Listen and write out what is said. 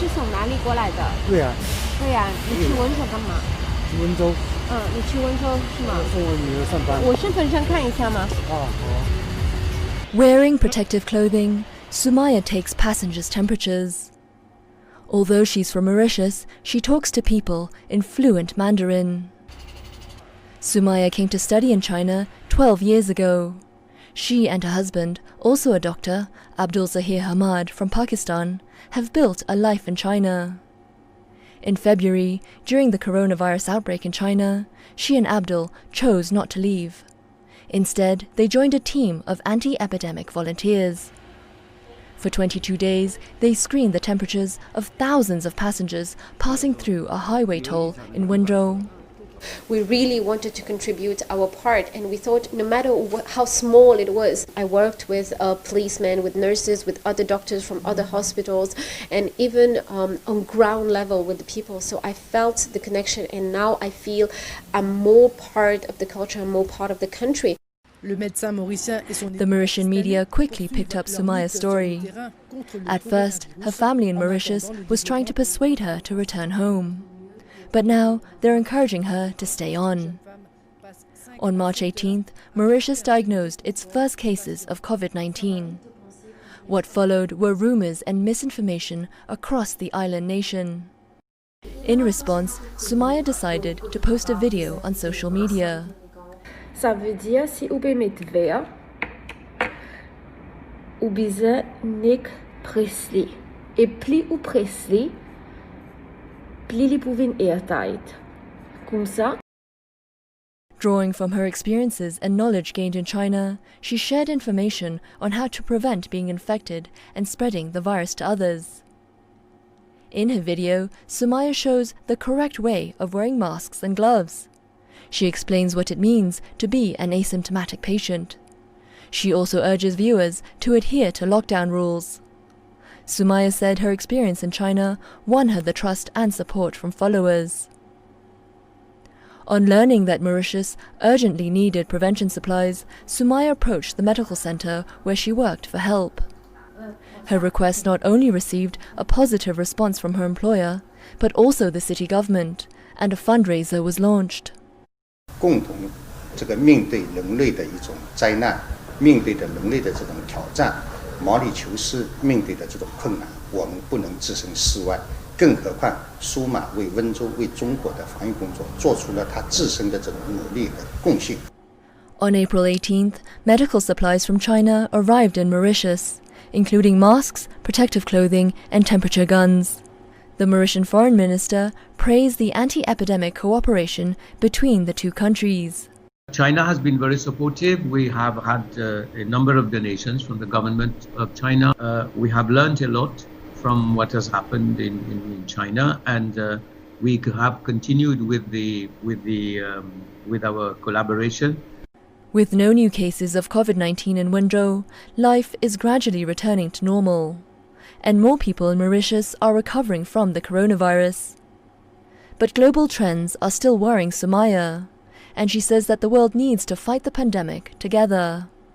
是从哪里过来的？对啊，对呀，你去温州干嘛？去温州你去温州是吗？送我女儿上班。我身份证看一下吗？好。Wearing protective clothing, Sumaya takes passengers' temperatures. Although she's from Mauritius, she talks to people in fluent Mandarin. Sumaya came to study in China 12 years ago. She and her husband, also a doctor, Abdul Zahir Hamad from Pakistan, have built a life in China. In February, during the coronavirus outbreak in China, she and Abdul chose not to leave. Instead, they joined a team of anti-epidemic volunteers. For 22 days, they screened the temperatures of thousands of passengers passing through a highway toll in Wenzhou. We really wanted to contribute our part, and we thought no matter how small it was. I worked with policemen, with nurses, with other doctors from other hospitals, and even on ground level with the people. So I felt the connection, and now I feel I'm more part of the culture, I'm more part of the country. The Mauritian media quickly picked up Sumaya's story. At first, her family in Mauritius was trying to persuade her to return home. But now they're encouraging her to stay on. On March 18th, Mauritius diagnosed its first cases of COVID-19. What followed were rumors and misinformation across the island nation. In response, Sumaya decided to post a video on social media. Ça veut dire si vous mettez vert, ou bien Nick Presley. Et plus ou Presley, plus les pouvez airtight. Comme ça. Drawing from her experiences and knowledge gained in China, she shared information on how to prevent being infected and spreading the virus to others. In her video, Sumaya shows the correct way of wearing masks and gloves. She explains what it means to be an asymptomatic patient. She also urges viewers to adhere to lockdown rules. Sumaya said her experience in China won her the trust and support from followers. On learning that Mauritius urgently needed prevention supplies, Sumaya approached the medical center where she worked for help. Her request not only received a positive response from her employer, but also the city government, and a fundraiser was launched. 共同面对人类的一种灾难，面对着人类的这种挑战，毛里求斯面对的这种困难，我们不能置身事外。更何况苏马为温州、为中国的防疫工作做出了他自身的这种努力和贡献。On April 18th, medical supplies from China arrived in Mauritius, including masks, protective clothing, and temperature guns. The Mauritian foreign minister praised the anti-epidemic cooperation between the two countries. China has been very supportive. We have had a number of donations from the government of China. We have learned a lot from what has happened in China, and we have continued with our collaboration. With no new cases of COVID-19 in Wenzhou, life is gradually returning to normal. And more people in Mauritius are recovering from the coronavirus. But global trends are still worrying Sumaya, and she says that the world needs to fight the pandemic together.